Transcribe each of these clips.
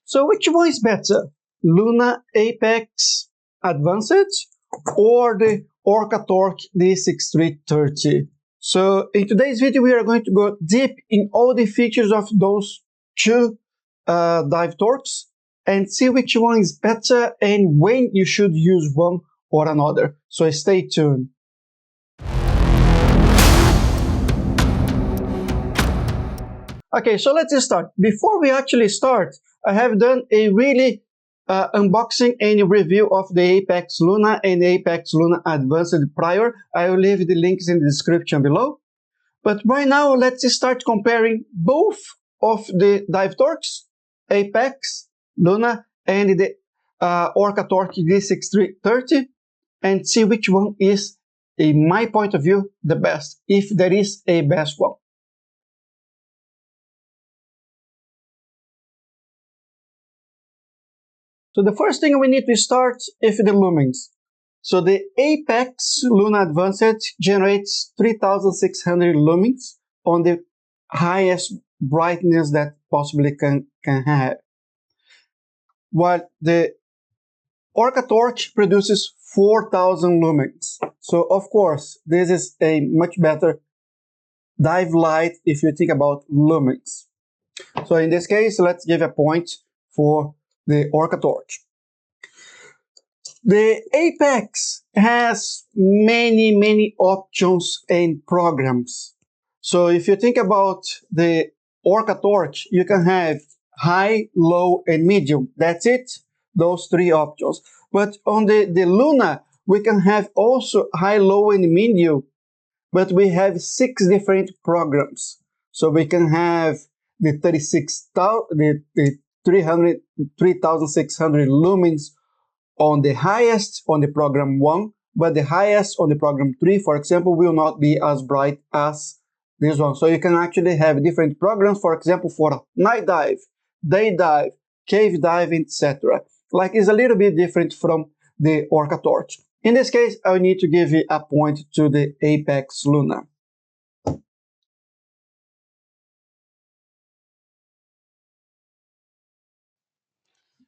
So which one is better? Luna Apeks Advanced or the Orcatorch D630? So in today's video, we are going to go deep in all the features of those two dive torches and see which one is better and when you should use one or another. So stay tuned. Okay, so let's start. Before we actually start, I have done a really unboxing and review of the Apeks Luna and Apeks Luna Advanced prior. I will leave the links in the description below. But right now, let's start comparing both of the dive torches, Apeks Luna and the Orcatorch D630, and see which one is, in my point of view, the best, if there is a best one. So the first thing we need to start is the lumens. So the Apeks Luna Advanced generates 3600 lumens on the highest brightness that possibly can have. While the Orcatorch produces 4000 lumens. So of course, this is a much better dive light if you think about lumens. So in this case, let's give a point for the Orcatorch. The Apeks has many options and programs. So if you think about the Orcatorch, you can have high, low, and medium. That's it, those three options. But on the Luna, we can have also high, low, and medium, but we have 6 different programs. So we can have the 3600 lumens on the highest on the program 1, but the highest on the program 3, for example, will not be as bright as this one. So you can actually have different programs, for example, for night dive, day dive, cave dive, etc. Like it's a little bit different from the Orcatorch. In this case, I need to give a point to the Apeks Luna.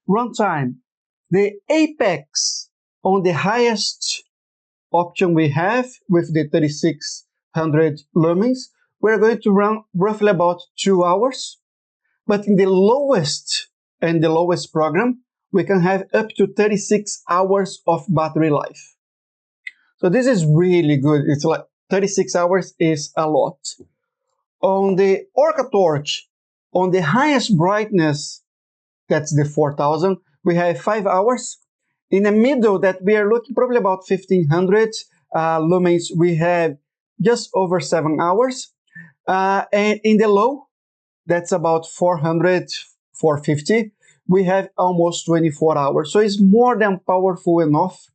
Runtime. The Apeks on the highest option we have with the 3600 lumens, we're going to run roughly about 2 hours. But in the lowest program, we can have up to 36 hours of battery life. So this is really good. It's like 36 hours is a lot. On the Orcatorch, on the highest brightness, that's the 4000, we have 5 hours. In the middle, that we are looking probably about 1500 lumens, we have just over 7 hours. And in the low, that's about 400, 450, we have almost 24 hours. So it's more than powerful enough.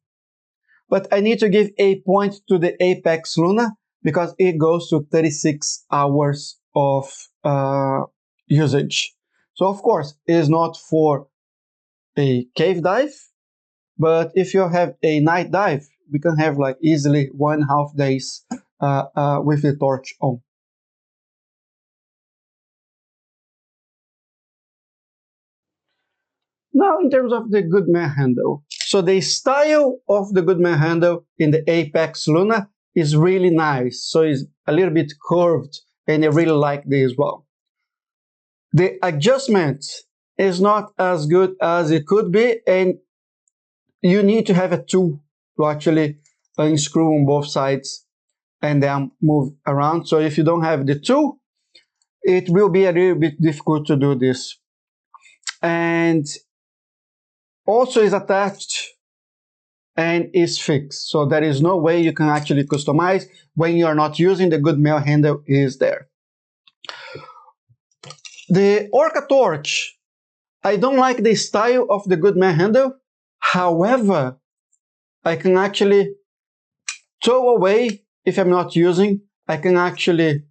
But I need to give a point to the Apeks Luna because it goes to 36 hours of usage. So of course, it is not for a cave dive, but if you have a night dive, we can have like easily 1.5 days with the torch on. Now in terms of the Goodman Handle. So the style of the Goodman Handle in the Apeks Luna is really nice. So it's a little bit curved and I really like this as well. The adjustment is not as good as it could be, and you need to have a tool to actually unscrew on both sides and then move around. So if you don't have the tool, it will be a little bit difficult to do this. And also is attached and is fixed. So there is no way you can actually customize when you are not using the Goodman Handle is there. The Orcatorch, I don't like the style of the Goodman Handle. However, I can actually throw away if I'm not using. I can actually,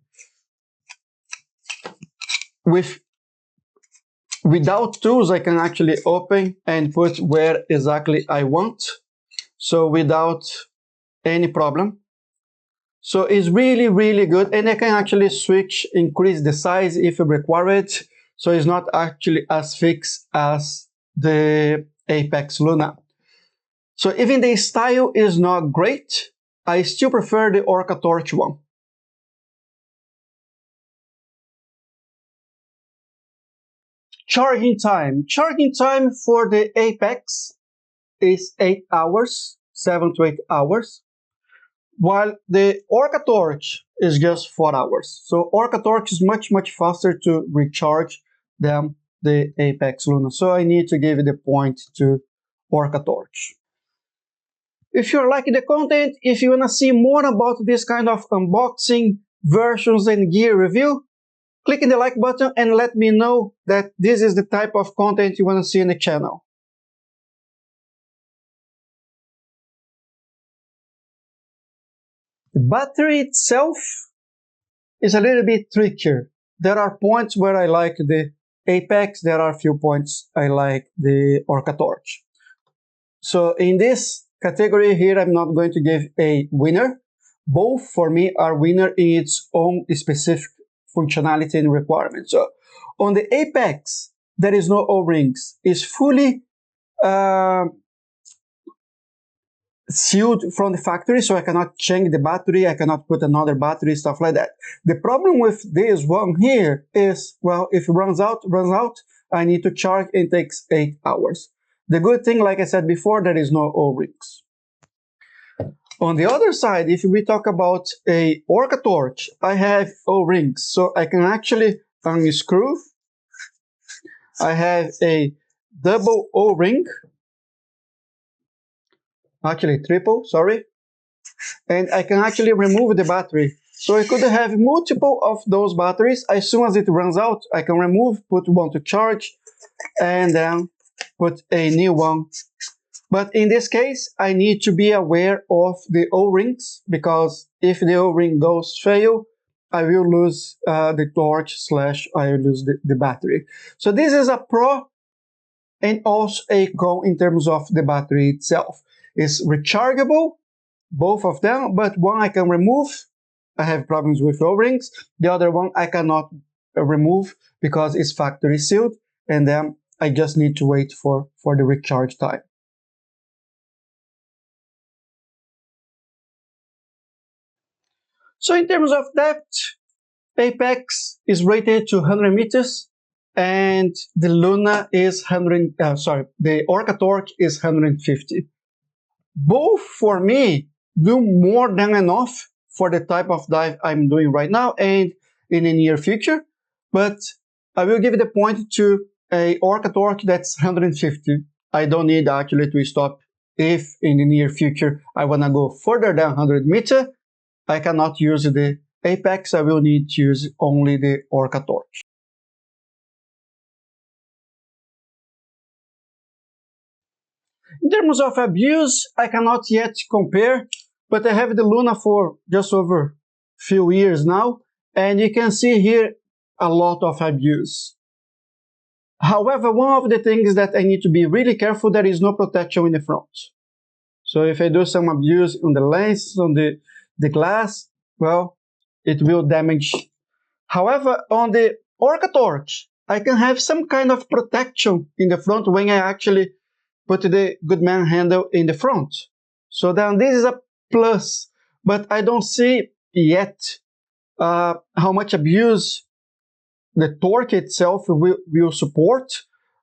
without tools, I can actually open and put where exactly I want. So without any problem. So it's really good, and I can actually switch, increase the size if required. so it's not actually as fixed as the Apeks Luna. So even the style is not great, I still prefer the Orcatorch one. Charging time. Charging time for the Apeks is 8 hours, 7 to 8 hours, while the Orcatorch is just 4 hours. So Orcatorch is much faster to recharge than the Apeks Luna. So I need to give the point to Orcatorch. If you're liking the content, if you want to see more about this kind of unboxing, versions, and gear review, click in the like button and let me know that this is the type of content you want to see in the channel. The battery itself is a little bit trickier. There are points where I like the Apeks, there are a few points I like the Orcatorch. So in this category here, I'm not going to give a winner. Both for me are winner in its own specific functionality and requirements. So on the Apeks, there is no O-rings. It's fully sealed from the factory, so I cannot change the battery, I cannot put another battery, stuff like that. The problem with this one here is, well, if it runs out, I need to charge, it takes 8 hours. The good thing, like I said before, there is no O-rings. On the other side, if we talk about a Orcatorch, I have O-rings, so I can actually unscrew. I have a double O-ring, actually triple, sorry, and I can actually remove the battery. So I could have multiple of those batteries. As soon as it runs out, I can remove, put one to charge, and then put a new one. But in this case, I need to be aware of the O-rings, because if the O-ring goes fail, I will lose the torch / I will lose the battery. So this is a pro and also a con in terms of the battery itself. It's rechargeable, both of them, but one I can remove. I have problems with O-rings. The other one I cannot remove because it's factory sealed, and then I just need to wait for the recharge time. So in terms of depth, Apeks is rated to 100 meters, and the Luna is the Orcatorch is 150. Both for me do more than enough for the type of dive I'm doing right now and in the near future, but I will give the point to a Orcatorch that's 150. I don't need actually to stop if in the near future I want to go further than 100 meters. I cannot use the Apeks, I will need to use only the Orcatorch. In terms of abuse, I cannot yet compare, but I have the Luna for just over a few years now, and you can see here a lot of abuse. However, one of the things that I need to be really careful, there is no protection in the front. So if I do some abuse on the lens, on the glass, well, it will damage. However, on the Orcatorch, I can have some kind of protection in the front when I actually put the Goodman handle in the front. So then this is a plus, but I don't see yet how much abuse the torque itself will support,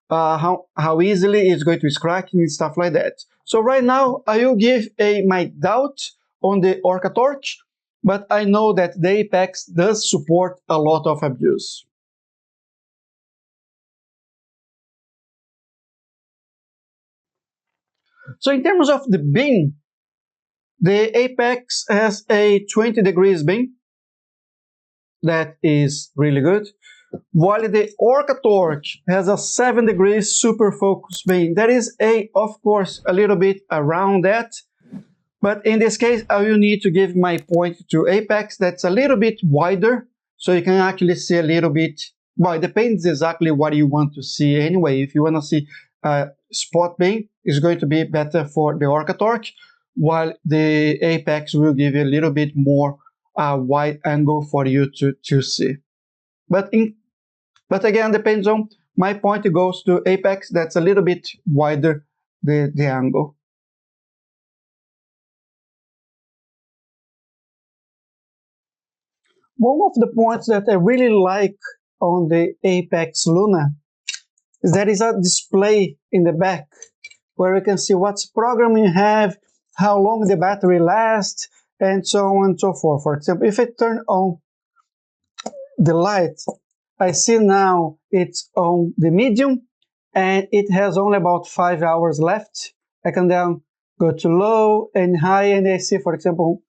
how easily it's going to scratch and stuff like that. So right now I will give my doubt on the Orcatorch, but I know that the Apeks does support a lot of abuse. So in terms of the beam, the Apeks has a 20 degrees beam. That is really good. While the Orcatorch has a 7 degrees super focus beam. There is of course, a little bit around that. But in this case, I will need to give my point to Apeks. That's a little bit wider. So you can actually see a little bit. Well, it depends exactly what you want to see anyway. If you want to see spot beam, it's going to be better for the Orcatorch, while the Apeks will give you a little bit more wide angle for you to see. But But again, depends on my point. It goes to Apeks. That's a little bit wider the angle. One of the points that I really like on the Apeks Luna is there is a display in the back where you can see what program you have, how long the battery lasts, and so on and so forth. For example, if I turn on the light, I see now it's on the medium and it has only about 5 hours left. I can then go to low and high, and I see, for example,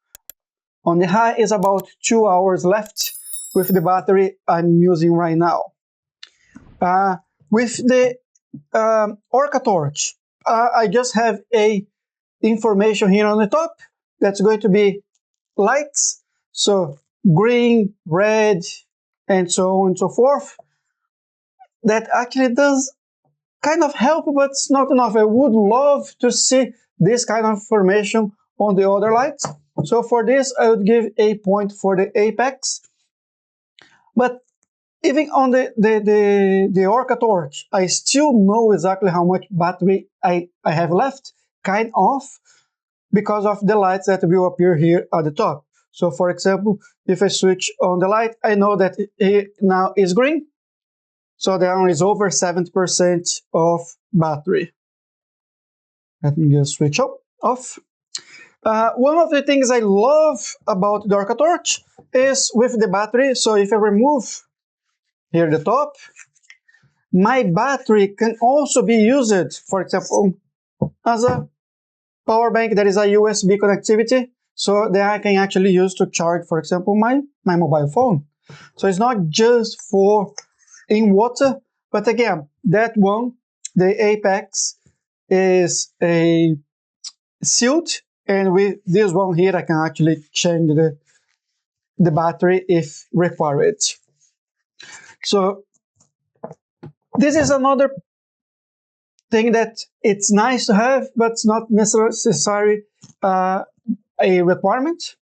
on the high is about 2 hours left with the battery I'm using right now. With the Orcatorch, I just have a information here on the top that's going to be lights, so green, red, and so on and so forth. That actually does kind of help, but it's not enough. I would love to see this kind of information on the other lights. So for this, I would give a point for the Apeks. But even on the Orcatorch, I still know exactly how much battery I have left, kind of, because of the lights that will appear here at the top. So for example, if I switch on the light, I know that it now is green. So there is over 70% of battery. Let me just switch off. One of the things I love about the Orcatorch is with the battery. So if I remove here the top, my battery can also be used, for example, as a power bank. There is a USB connectivity, so that I can actually use to charge, for example, my mobile phone. So it's not just for in water, but again, that one, the Apeks, is a sealed, and with this one here, I can actually change the battery if required. So this is another thing that it's nice to have, but it's not necessarily a requirement.